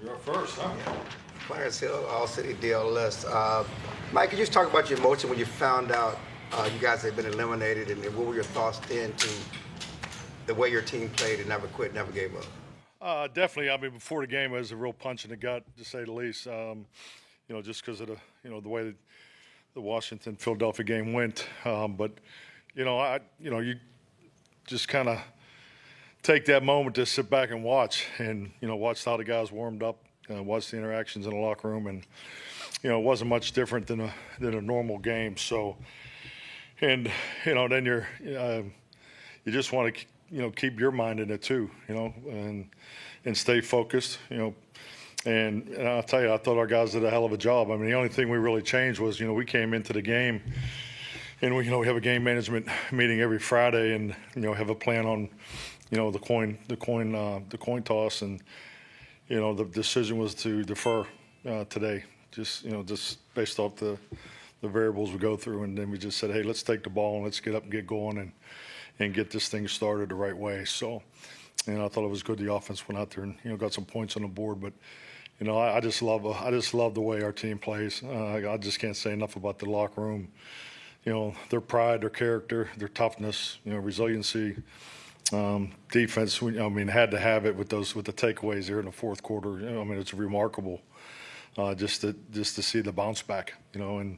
You're up first, huh? Clarence Hill, All-City DLS. Mike, could you just talk about your emotion when you found out you guys had been eliminated, and what were your thoughts then to the way your team played and never quit, never gave up? Definitely. I mean, before the game, it was a real punch in the gut, to say the least. Just because of the way that the Washington-Philadelphia game went. But you just kind of take that moment to sit back and watch, and watch how the guys warmed up, watch the interactions in the locker room, and it wasn't much different than a normal game. So, and then you just want to keep your mind in it too, and stay focused, And I'll tell you, I thought our guys did a hell of a job. I mean, the only thing we really changed was, we came into the game, and we have a game management meeting every Friday, and have a plan on, the coin toss, and the decision was to defer today, just based off the variables we go through, and then we just said, hey, let's take the ball and let's get up and get going and get this thing started the right way. So, I thought it was good the offense went out there and got some points on the board, but. I just love the way our team plays. I just can't say enough about the locker room. Their pride, their character, their toughness, resiliency, defense. Had to have it with the takeaways there in the fourth quarter. It's remarkable just to see the bounce back. And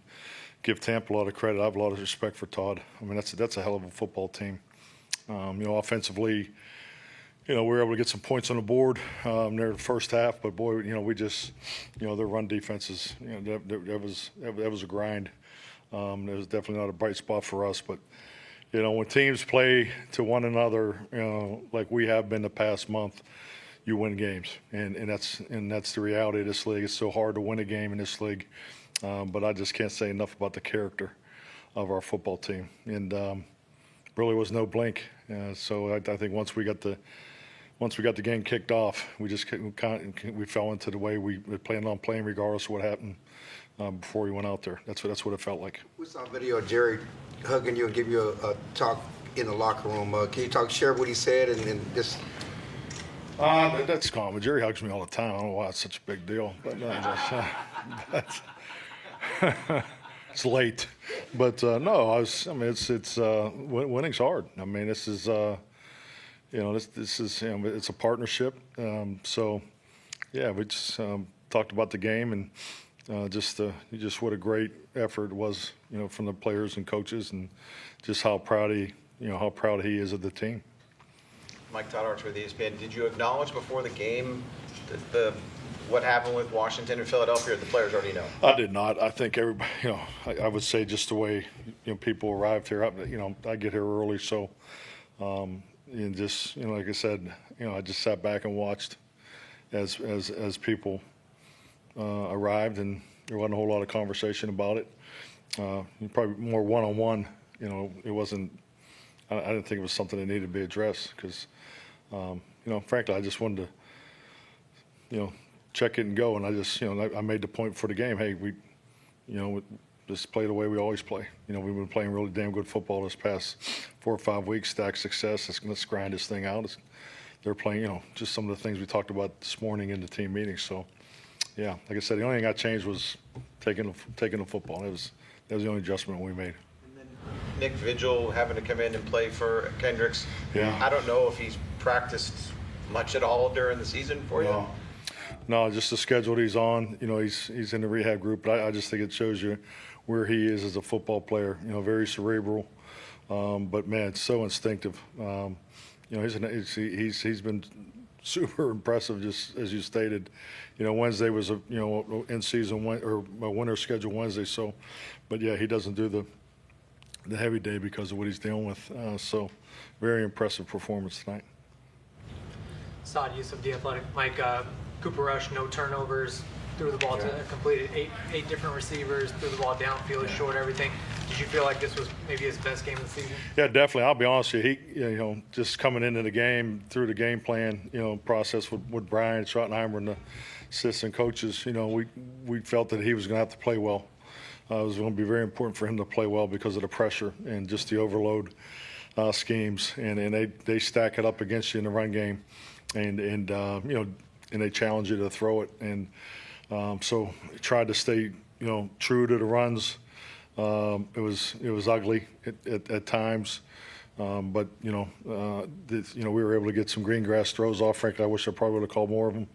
give Tampa a lot of credit. I have a lot of respect for Todd. That's a hell of a football team. Offensively. We were able to get some points on the board near the first half, but boy, we just, their run defenses, that was a grind. It was definitely not a bright spot for us, but when teams play to one another, like we have been the past month, you win games, and that's the reality of this league. It's so hard to win a game in this league, but I just can't say enough about the character of our football team, and really was no blink. So I think once we got the game kicked off, we fell into the way we planned on playing, regardless of what happened before we went out there. That's what it felt like. We saw a video of Jerry hugging you and giving you a talk in the locker room. Can you share what he said and just? That's common. Jerry hugs me all the time. I don't know why it's such a big deal, but it's late. But no, it's winning's hard. This is. This is it's a partnership. So, yeah, we just talked about the game and just what a great effort it was, from the players and coaches, and just how proud he is of the team. Mike Todd Archer with ESPN. Did you acknowledge before the game what happened with Washington and Philadelphia? Or the players already know? I did not. I think everybody. I would say just the way people arrived here. I get here early, so. And just like I said, I just sat back and watched as people arrived, and there wasn't a whole lot of conversation about it. Probably more one-on-one. It wasn't. I didn't think it was something that needed to be addressed because, frankly, I just wanted to, check it and go. And I just, I made the point for the game. Hey, we, just play the way we always play. We've been playing really damn good football this past 4 or 5 weeks, stack success. Let's grind this thing out. They're playing, just some of the things we talked about this morning in the team meeting. So, yeah, like I said, the only thing I changed was taking the football. That was the only adjustment we made. And then Nick Vigil having to come in and play for Kendricks. Yeah. I don't know if he's practiced much at all during the season for you. No, just the schedule he's on. He's in the rehab group, but I just think it shows you where he is as a football player. Very cerebral, but man, it's so instinctive. He's been super impressive, just as you stated. Wednesday was a in season or a winter schedule Wednesday. So, but yeah, he doesn't do the heavy day because of what he's dealing with. So, very impressive performance tonight. Saad Yusuf, The Athletic. Mike, Cooper Rush, no turnovers, threw the ball to completed eight different receivers, threw the ball downfield, short, everything. Did you feel like this was maybe his best game of the season? Yeah, definitely. I'll be honest with you. He, just coming into the game through the game plan, process with Brian Schottenheimer and the assistant coaches, we felt that he was going to have to play well. It was going to be very important for him to play well because of the pressure and just the overload schemes, and they stack it up against you in the run game, and they challenge you to throw it. And so tried to stay, true to the runs. It was ugly at times. But we were able to get some green grass throws off. Frankly, I wish I probably would have called more of them.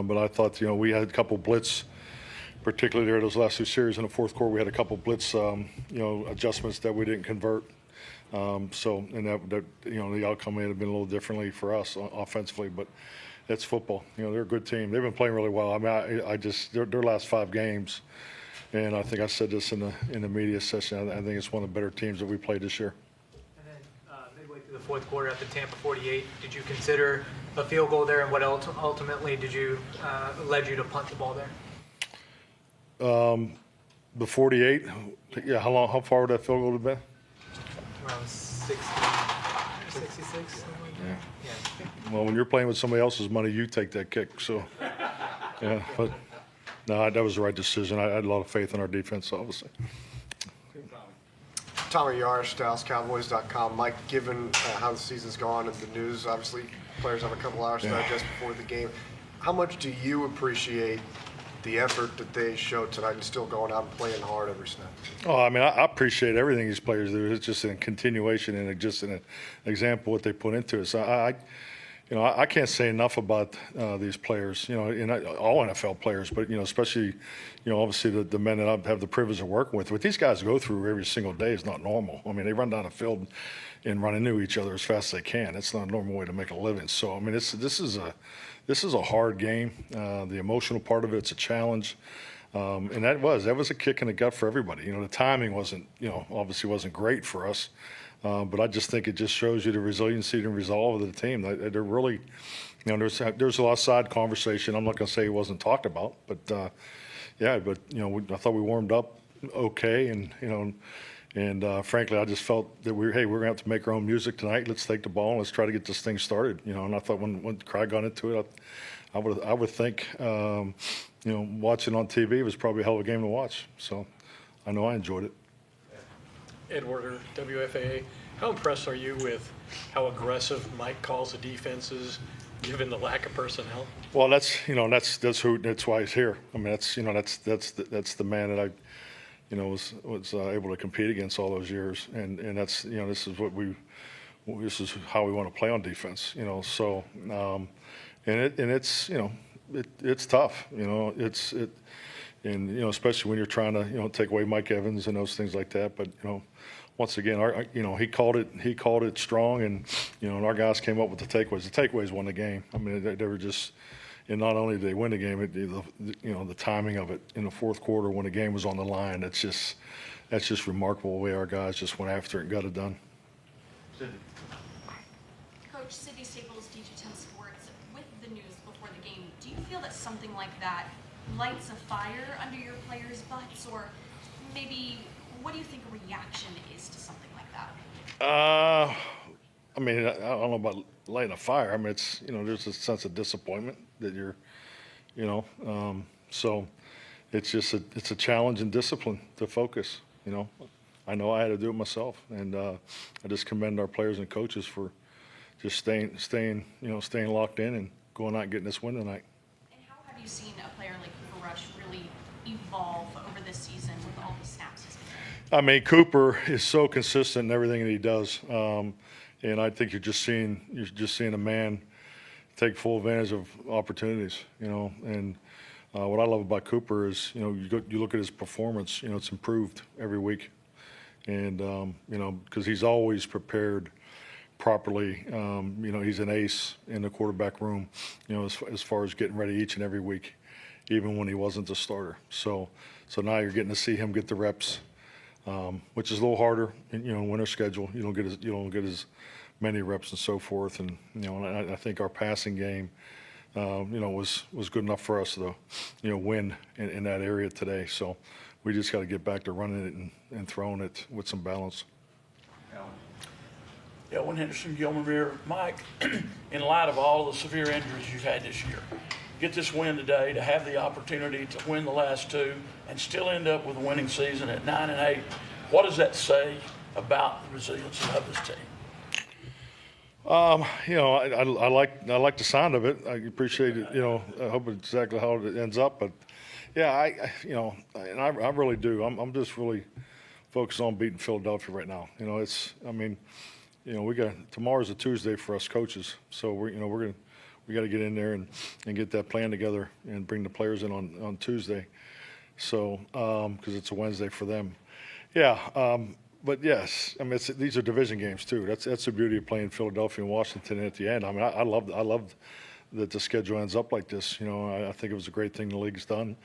But I thought, we had a couple blitz, particularly there those last two series in the fourth quarter. We had a couple blitz, adjustments that we didn't convert. And that the outcome may have been a little differently for us offensively, but it's football. They're a good team. They've been playing really well. I mean, I just their last 5 games, and I think I said this in the media session. I think it's one of the better teams that we played this year. And then midway through the fourth quarter at the Tampa 48, did you consider a field goal there, and what ultimately did you led you to punt the ball there? The 48, yeah. How far would that field goal have been? Around 60, 66, something like that. Yeah. Well, when you're playing with somebody else's money, you take that kick. So, yeah, but no, that was the right decision. I had a lot of faith in our defense, obviously. Tommy Yarsh, DallasCowboys.com. Mike, given how the season's gone and the news, obviously players have a couple hours to digest before the game. How much do you appreciate the effort that they showed tonight and still going out and playing hard every snap? Oh, I mean, I appreciate everything these players do. It's just a continuation and just an example of what they put into it. So I can't say enough about these players, and all NFL players, but, especially, obviously the men that I have the privilege of working with. What these guys go through every single day is not normal. I mean, they run down the field and run into each other as fast as they can. It's not a normal way to make a living. So, I mean, this is a hard game. The emotional part of it's a challenge. And that was a kick in the gut for everybody. The timing wasn't, obviously wasn't great for us. But I just think it just shows you the resiliency and resolve of the team. They're really, there's a lot of side conversation. I'm not going to say it wasn't talked about, but I thought we warmed up okay, and frankly, I just felt that we're going to have to make our own music tonight. Let's take the ball and let's try to get this thing started. And I thought when Craig got into it, I would think, watching on TV, it was probably a hell of a game to watch. So I know I enjoyed it. Ed Werder, WFAA. How impressed are you with how aggressive Mike calls the defenses, given the lack of personnel? Well, that's why he's here. I mean, that's the man that I, was able to compete against all those years, and that's this is how we want to play on defense. So it's tough. And especially when you're trying to take away Mike Evans and those things like that. But once again, he called it strong, and and our guys came up with the takeaways. The takeaways won the game. I mean, they were just, and not only did they win the game, the timing of it in the fourth quarter when the game was on the line. That's just remarkable the way our guys just went after it and got it done. Coach, Sidney Staples, DG10 Sports, with the news before the game, do you feel that something like that lights a fire under your players' butts, or maybe what do you think a reaction is to something like that? I mean, I don't know about lighting a fire. I mean, it's there's a sense of disappointment that you're, so it's just it's a challenge and discipline to focus. I know I had to do it myself, and I just commend our players and coaches for just staying locked in and going out and getting this win tonight. And how have you seen a player like Cooper Rush really evolve over this season with all the snaps he's been getting? I mean, Cooper is so consistent in everything that he does, and I think you're just seeing a man take full advantage of opportunities. And what I love about Cooper is you look at his performance. It's improved every week, and because he's always prepared properly. He's an ace in the quarterback room, as far as getting ready each and every week, even when he wasn't the starter. So now you're getting to see him get the reps, which is a little harder in winter schedule. You don't get as many reps and so forth. And I think our passing game, was good enough for us to, win in that area today. So we just got to get back to running it and throwing it with some balance. Elwin Henderson, Gilmer Rear. Mike, in light of all the severe injuries you've had this year, get this win today, to have the opportunity to win the last two and still end up with a winning season at 9-8, what does that say about the resiliency of this team? You know, I like the sound of it. I appreciate it. You know, I hope it's exactly how it ends up. But yeah, you know, and I really do. I'm just really focused on beating Philadelphia right now. You know, I mean, you know, tomorrow's a Tuesday for us coaches, so we got to get in there and get that plan together and bring the players in on Tuesday. So because it's a Wednesday for them. Yeah. But yes, I mean these are division games too. That's the beauty of playing Philadelphia and Washington at the end. I mean I love that the schedule ends up like this. You know, I think it was a great thing the league's done,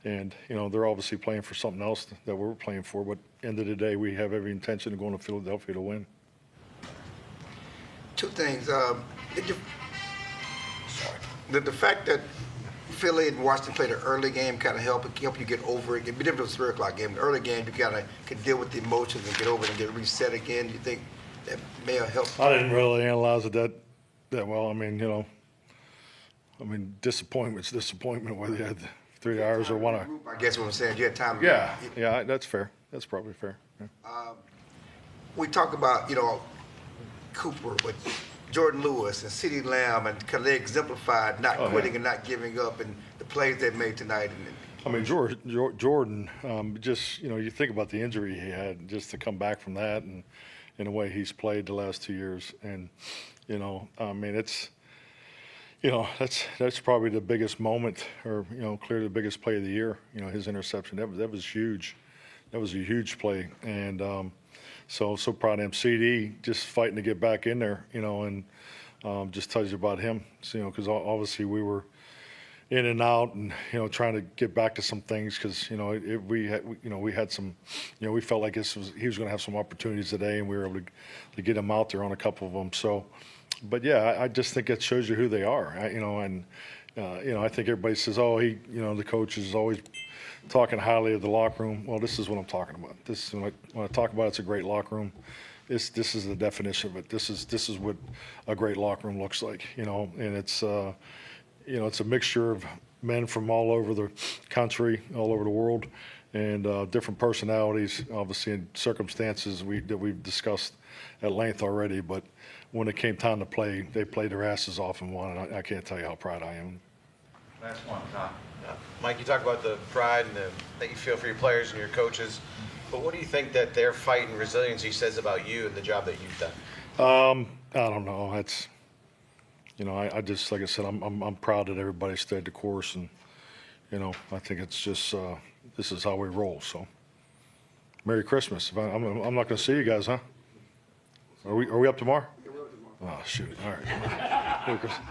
and you know they're obviously playing for something else that we're playing for. But end of the day, we have every intention of going to Philadelphia to win. Two things. The fact that Philly and Washington played an early game kind of help you get over it. It'd be different if it was a 3 o'clock game. The early game, you kind of could deal with the emotions and get over it and get reset again. Do you think that may have helped? I didn't really analyze it that well. I mean, you know, disappointment's disappointment whether you had 3 hours or 1 hour. I guess what I'm saying, you had time. Yeah, that's fair. That's probably fair. Yeah. We talk about, you know, Cooper, but Jordan Lewis and CeeDee Lamb, and kind of they exemplified not quitting and not giving up, and the plays they made tonight. I mean, Jordan, just, you know, you think about the injury he had, just to come back from that, and in the way he's played the last 2 years, and you know, I mean, it's, you know, that's probably the biggest moment, or you know, clearly the biggest play of the year. You know, his interception, that was huge. That was a huge play, and so proud of him. CD just fighting to get back in there, you know, and just tells you about him. So, you know, because obviously we were in and out, and you know, trying to get back to some things because you know we had some, you know, we felt like he was going to have some opportunities today, and we were able to get him out there on a couple of them. So, but yeah, I just think it shows you who they are, you know, and you know, I think everybody says, oh, you know, the coach is always talking highly of the locker room. Well, this is what I'm talking about. This when I talk about it's a great locker room. This is the definition of it. This is what a great locker room looks like, you know. And it's you know, it's a mixture of men from all over the country, all over the world, and different personalities, obviously, and circumstances that we've discussed at length already. But when it came time to play, they played their asses off and won. And I can't tell you how proud I am. Last one, Tom. Mike, you talk about the pride and that you feel for your players and your coaches, but what do you think that their fight and resiliency says about you and the job that you've done? I don't know. It's, you know, I just, like I said, I'm proud that everybody stayed the course, and you know, I think it's just this is how we roll. So, Merry Christmas. I'm not going to see you guys, huh? Are we up tomorrow? Oh shoot! All right. Merry Christmas.